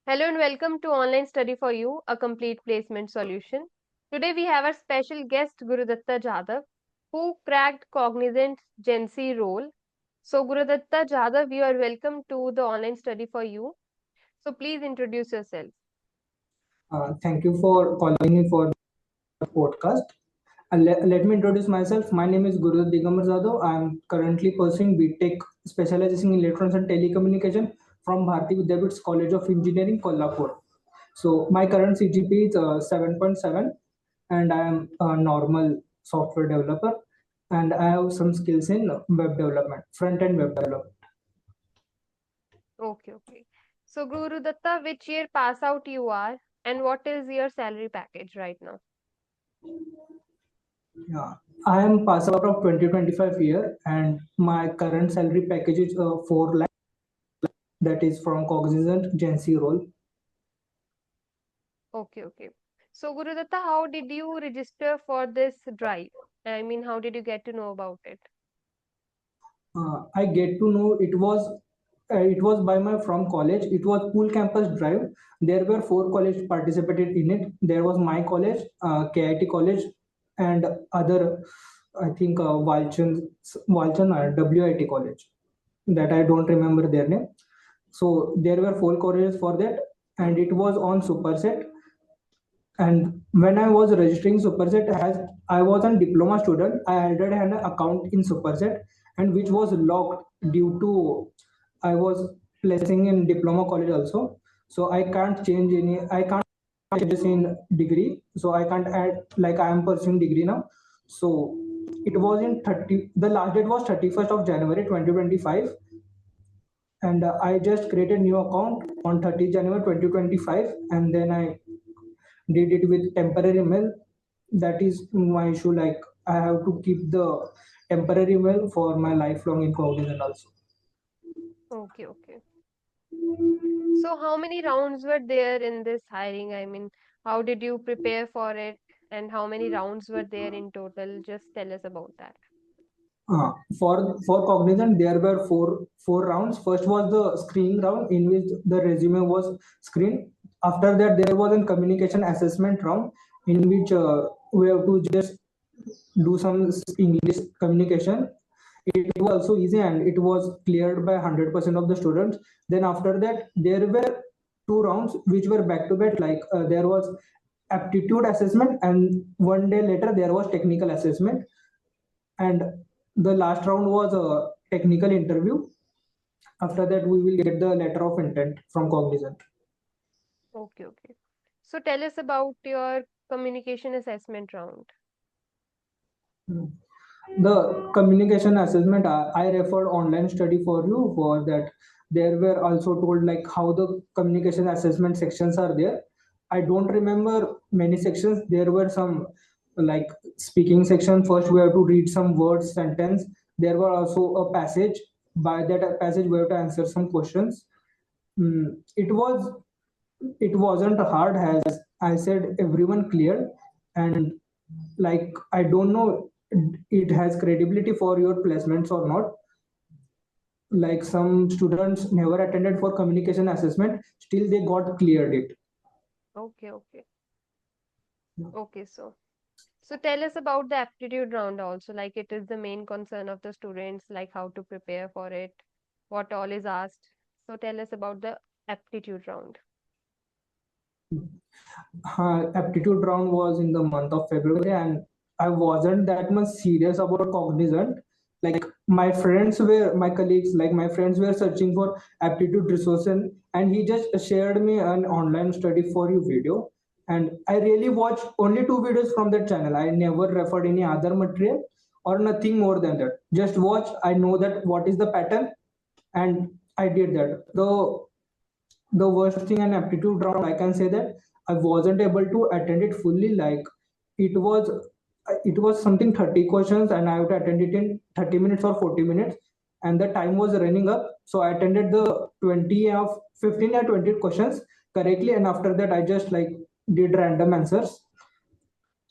Hello and welcome to Online Study for You, a complete placement solution. Today we have our special guest Gurudatta Jadhav, who cracked Cognizant GenC role. So Gurudatta Jadhav, you are welcome to the Online Study for You. So please introduce yourself. Thank you for calling me for the podcast. Let me introduce myself. My name is Guru Digambar Jadhav. I am currently pursuing BTech specializing in electronics and telecommunication from Bharati Vidyapeeth College of Engineering, Kolhapur. So my current CGP is 7.7 and I am a normal software developer and I have some skills in web development, front-end web development. Okay. So Gurudatta, which year pass out you are and what is your salary package right now? Yeah, I am pass out of 2025 year and my current salary package is 4 lakh, that is from Cognizant GenC role. Okay. So Gurudatta, how did you register for this drive? I mean, how did you get to know about it? I get to know it was by my from college. It was pool campus drive. There were 4 colleges participated in it. There was my college, KIT college, and other I think Walchan WIT college that I don't remember their name. So there were 4 colleges for that, and it was on Superset. And when I was registering Superset, as I was a diploma student, I added an account in Superset, and which was locked due to I was placing in diploma college also. So I can't change any. I can't change this in degree. So I can't add like I am pursuing degree now. So it was in 30. The last date was 31st of January 2025, and I just created new account on 30 January 2025, and then I did it with temporary mail. That is my issue. Like I have to keep the temporary mail for my lifelong in Cognizant also. Okay. So, how many rounds were there in this hiring? I mean, how did you prepare for it, and how many rounds were there in total? Just tell us about that. Uh, for Cognizant, there were four rounds. First was the screening round in which the resume was screened. After that, there was a communication assessment round in which we have to just do some English communication. It was also easy and it was cleared by 100% of the students. Then after that, there were 2 rounds which were back to back. Like there was aptitude assessment, and one day later there was technical assessment, and the last round was a technical interview. After that, we will get the letter of intent from Cognizant. Okay. So, tell us about your communication assessment round. The communication assessment, I referred online study for you for that. There were also told like how the communication assessment sections are there. I don't remember many sections. There were some like speaking section. First, we have to read some words, sentence. There were also a passage. By that passage, we have to answer some questions. It wasn't hard as I said everyone cleared, and like I don't know it has credibility for your placements or not. Like some students never attended for communication assessment, still they got cleared it. Okay. So tell us about the aptitude round also. Like, it is the main concern of the students, like how to prepare for it, what all is asked. So, tell us about the aptitude round. Aptitude round was in the month of February, and I wasn't that much serious about Cognizant. Like my friends were, my colleagues, like my friends were searching for aptitude resources, and he just shared me an online study for you video. And I really watched only 2 videos from that channel. I never referred any other material or nothing more than that. Just watch. I know that what is the pattern, and I did that. The worst thing in aptitude round, I can say that I wasn't able to attend it fully. Like it was it was something 30 questions and I have to attend it in 30 minutes or 40 minutes, and the time was running up, so I attended the 20 of 15 or 20 questions correctly, and after that I just like did random answers.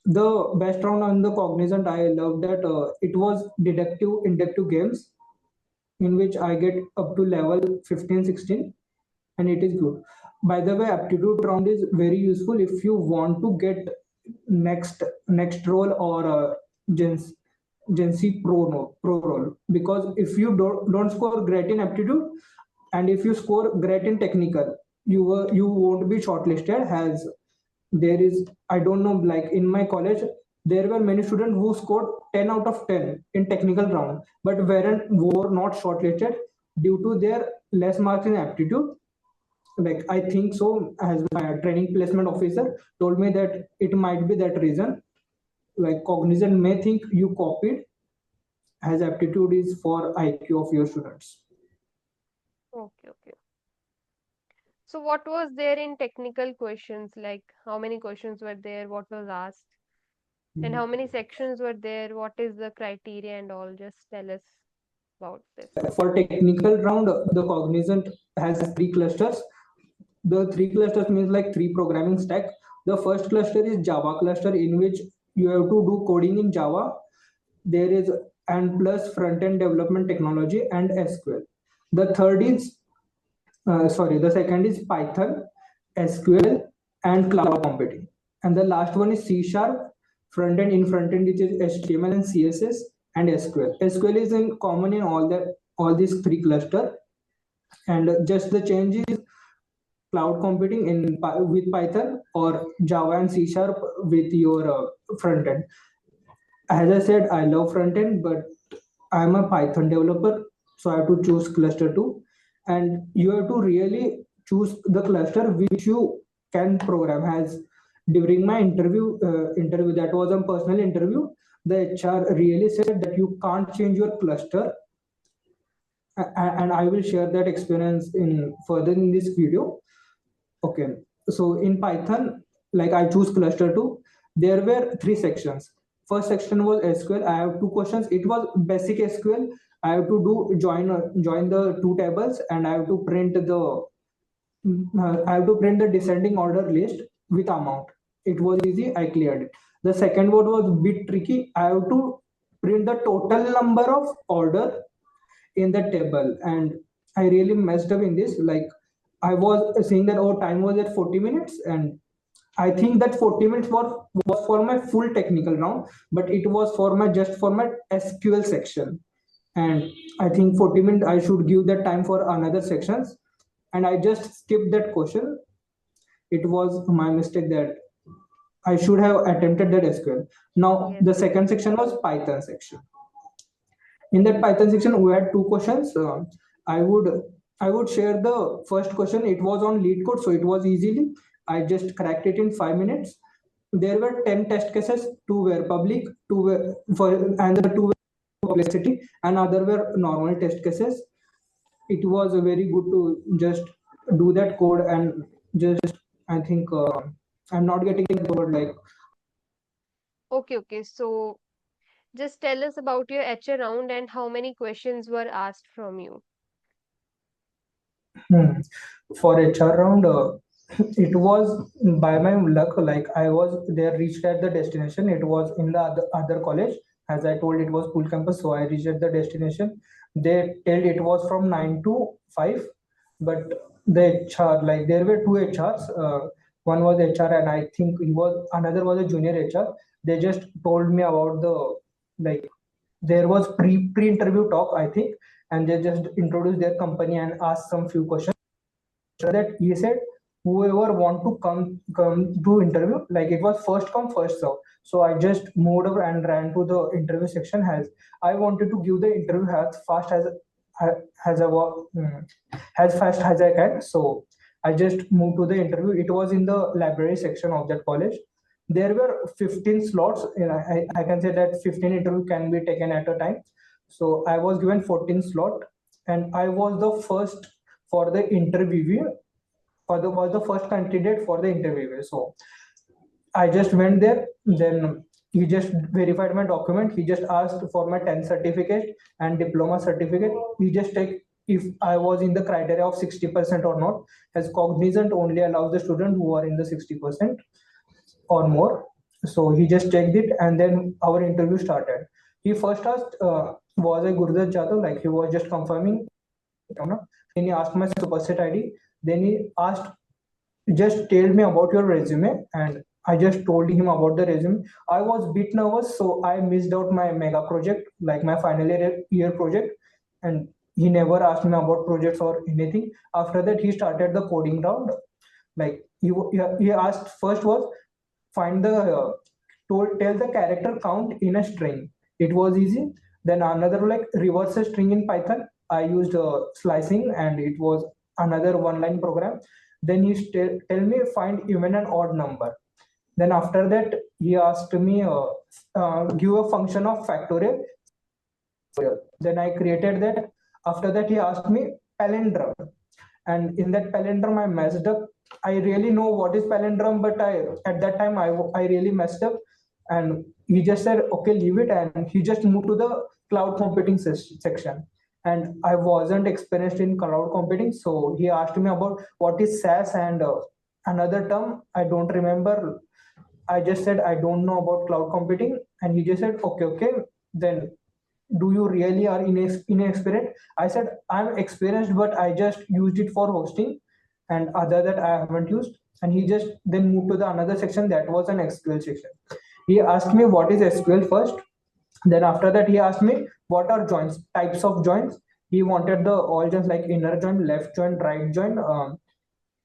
The best round on the Cognizant, I love that it was deductive inductive games in which I get up to level 15, 16, and it is good. By the way, aptitude round is very useful if you want to get next role or gen gen c pro role, because if you don't score great in aptitude and if you score great in technical, you won't be shortlisted. As there is, I don't know, like in my college there were many students who scored 10 out of 10 in technical round but were not shortlisted due to their less marks in aptitude. Like I think so, as my training placement officer told me that it might be that reason. Like Cognizant may think you copied, as aptitude is for IQ of your students. Okay, okay. So what was there in technical questions? Like how many questions were there? What was asked? And how many sections were there? What is the criteria and all? Just tell us about this. For technical round, the Cognizant has three clusters. The three clusters means like three programming stack. The first cluster is Java cluster, in which you have to do coding in Java. There is and plus front end development technology and SQL. The third is the second is Python, SQL, and cloud computing. And the last one is C sharp, front end. In front end, it is HTML and CSS and SQL. SQL is in common in all these three cluster, and just the change is cloud computing with Python or Java and C sharp with your front end. As I said, I love front end, but I'm a Python developer, so I have to choose cluster two. And you have to really choose the cluster which you can program. As during my interview that was a personal interview, the HR really said that you can't change your cluster, and I will share that experience in further in this video. Okay, so in Python, like I choose cluster two. There were three sections. First section was SQL. I have two questions. It was basic SQL. I have to do join the two tables, and I have to print the descending order list with amount. It was easy. I cleared it. The second one was bit tricky. I have to print the total number of order in the table, and I really messed up in this. Like I was saying that time was at 40 minutes, and I think that 40 minutes was for my full technical round, but it was for my just for my SQL section. And I think 40 minutes I should give that time for another sections, and I just skipped that question. It was my mistake that I should have attempted that SQL. Now Yes. the second section was Python section. In that Python section we had two questions. I would share the first question. It was on lead code, so it was easily, I just cracked it in 5 minutes. There were 10 test cases. Two were public, two were for and the two were publicity, and other were normal test cases. It was very good to just do that code, and just I think I'm not getting the word like. Okay, okay. So just tell us about your HR round and how many questions were asked from you. Hmm. For HR round, it was by my luck. Like I was there, reached at the destination. It was in the other college. As I told, it was pool campus, so I reached at the destination. They told it was from 9 to 5, but the HR, like there were two HRs. One was HR, and I think he was another was a junior HR. They just told me about the, like there was pre interview talk, I think, and they just introduced their company and asked some few questions. That he said whoever want to come to interview, like it was first come first serve. So I just moved over and ran to the interview section. As I wanted to give the interview as fast as I as fast as I can. So I just moved to the interview. It was in the library section of that college. There were 15 slots. I can say that 15 interview can be taken at a time. So I was given 14 slot, and I was the first for the interview, for the was the first candidate for the interview. So I just went there. Then he just verified my document. He just asked for my 10th certificate and diploma certificate. He just checked if I was in the criteria of 60% or not. As Cognizant only allows the student who are in the 60% or more. So he just checked it, and then our interview started. He first asked, was I Gurudat Jadhav? Like he was just confirming. Then he asked my superset ID. Then he asked just tell me about your resume, and I just told him about the resume. I was a bit nervous, so I missed out my mega project, like my final year project. And he never asked me about projects or anything. After that he started the coding round. Like he asked, first was find the tell the character count in a string. It was easy. Then another, like reverse a string in Python. I used slicing, and it was another one line program. Then he tell me find even and odd number. Then after that he asked me give a function of factorial. Then I created that. After that he asked me palindrome, and in that palindrome I messed up. I really know what is palindrome, but I at that time I really messed up. And he just said okay, leave it, and he just moved to the cloud computing section. And I wasn't experienced in cloud computing, so he asked me about what is SAS and another term I don't remember. I just said I don't know about cloud computing, and he just said okay, okay. Then do you really are inexperienced? I said I'm experienced, but I just used it for hosting, and other that I haven't used. And he just then moved to the another section that was an SQL section. He asked me what is SQL first. Then after that he asked me what are joins, types of joins. He wanted the all joins, like inner join, left join, right join,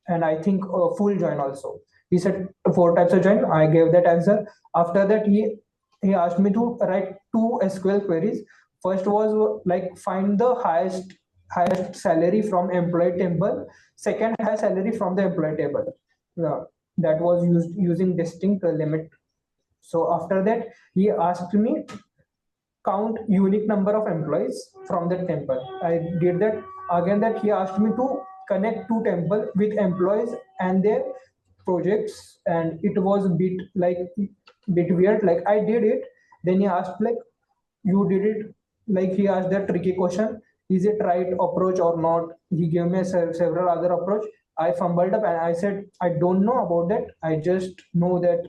and I think full join also. He said four types of join. I gave that answer. After that, he asked me to write two SQL queries. First was like find the highest salary from employee table. Second, highest salary from the employee table. Yeah, that was used using distinct limit. So after that, he asked me count unique number of employees from the temple. I did that. Again, that he asked me to connect two temple with employees and their projects, and it was a bit like bit weird. Like I did it. Then he asked like you did it. Like he asked that tricky question: is it right approach or not? He gave me several other approach. I fumbled up and I said I don't know about that. I just know that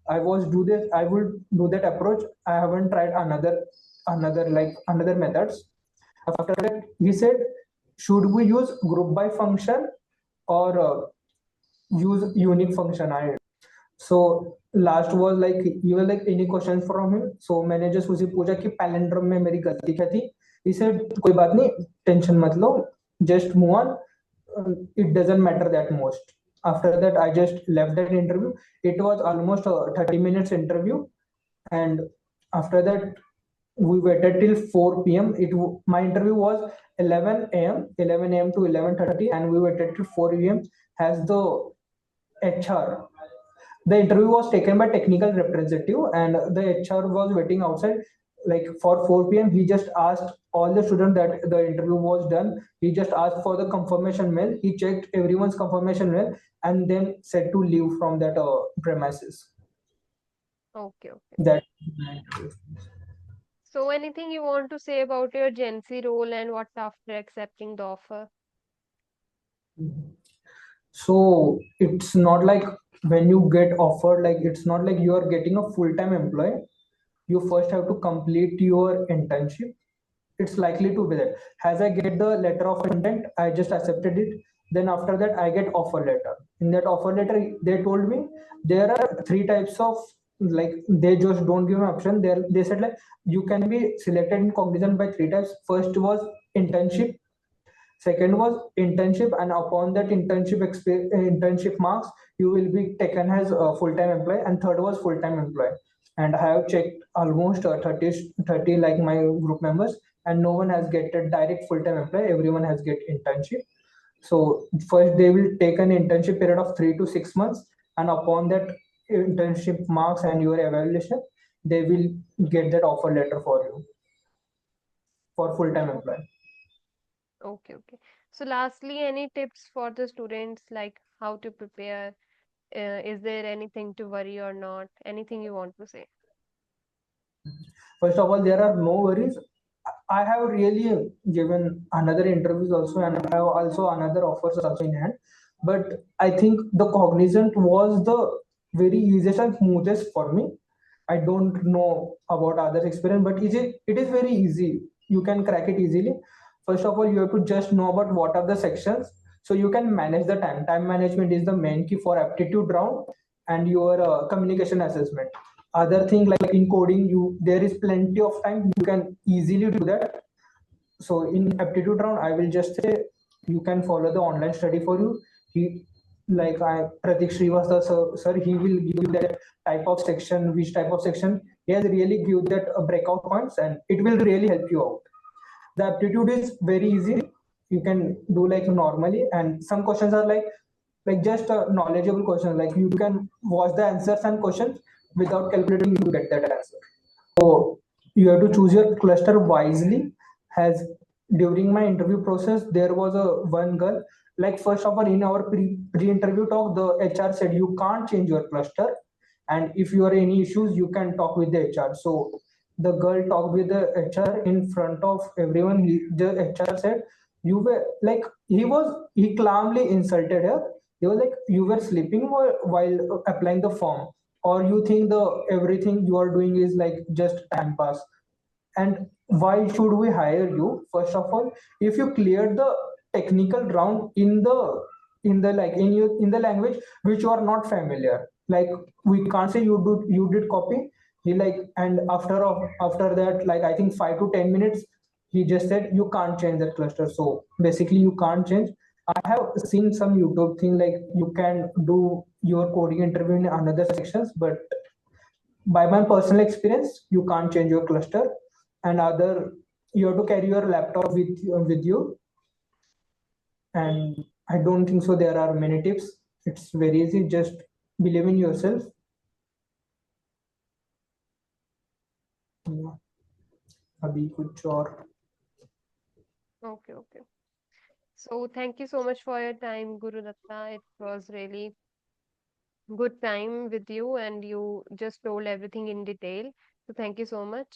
I was do this. I would do that approach. I haven't tried another methods. After that, he said, should we use group by function or use unique function? I so last was like you were like any questions from him. So मैंने just उसे पूछा कि palindrome में मेरी गलती क्या थी. He said कोई बात नहीं, टेंशन मत लो, just move on. It doesn't matter that most. After that I just left that interview. It was almost a 30 minutes interview. And after that we waited till 4 p.m. My interview was 11 a.m. to 11:30, and we waited till 4 p.m. As the HR, the interview was taken by technical representative, and the HR was waiting outside. Like for 4 p.m. he just asked all the students that the interview was done. He just asked for the confirmation mail. He checked everyone's confirmation mail and then said to leave from that premises. Okay, okay. That So, anything you want to say about your Gen Z role and what's after accepting the offer? so it's not like when you get offered, like it's not like you are getting a full-time employee. You first have to complete your internship. It's likely to be that as I get the letter of intent, I just accepted it. Then after that I get offer letter. In that offer letter they told me there are three types of, like they just don't give an option there. They said like you can be selected in Cognizant by three types. First was internship. Second was internship, and upon that internship marks, you will be taken as a full-time employee. And third was full-time employee. And I have checked almost 30 like my group members, and no one has get a direct full-time employee. Everyone has get internship. So first they will take an internship period of 3 to 6 months, and upon that internship marks and your evaluation, they will get that offer letter for you for full-time employee. Okay, okay. So, lastly, any tips for the students like how to prepare? Is there anything to worry or not? Anything you want to say? First of all, there are no worries. I have really given another interviews also, and I have also another offers also in hand. But I think the Cognizant was the very easiest and smoothest for me. I don't know about others' experience, but it is very easy. You can crack it easily. First of all, you have to just know about what are the sections. So you can manage the time management is the main key for aptitude round and your communication assessment. Other thing like in coding, you there is plenty of time, you can easily do that. So in aptitude round I will just say you can follow the online study for you. He like I Pratik Srivastava sir, he will give you that type of section, which type of section he has really give that breakout points, and it will really help you out. The aptitude is very easy, you can do like normally, and some questions are like just a knowledgeable question, like you can watch the answers and questions without calculating, you get that answer. So you have to choose your cluster wisely. As during my interview process, there was a one girl. Like first of all, in our pre interview talk, the HR said you can't change your cluster, and if you are any issues, you can talk with the HR. So the girl talked with the HR in front of everyone. The HR said you were like he calmly insulted her. He was like you were sleeping while applying the form, or you think the everything you are doing is like just time pass. And why should we hire you? First of all, if you cleared the technical round in the like in the language which you are not familiar, like we can't say you did copy. He like, and after that, like I think 5 to 10 minutes, he just said you can't change that cluster. So basically you can't change. I have seen some YouTube thing like you can do your coding interview in another sections, but by my personal experience, you can't change your cluster. And other, you have to carry your laptop with you. And I don't think so. There are many tips. It's very easy. Just believe in yourself. Yeah, अभी कुछ और. Okay, okay. So thank you so much for your time, Guru Datta. It was really good time with you, and you just told everything in detail. So thank you so much.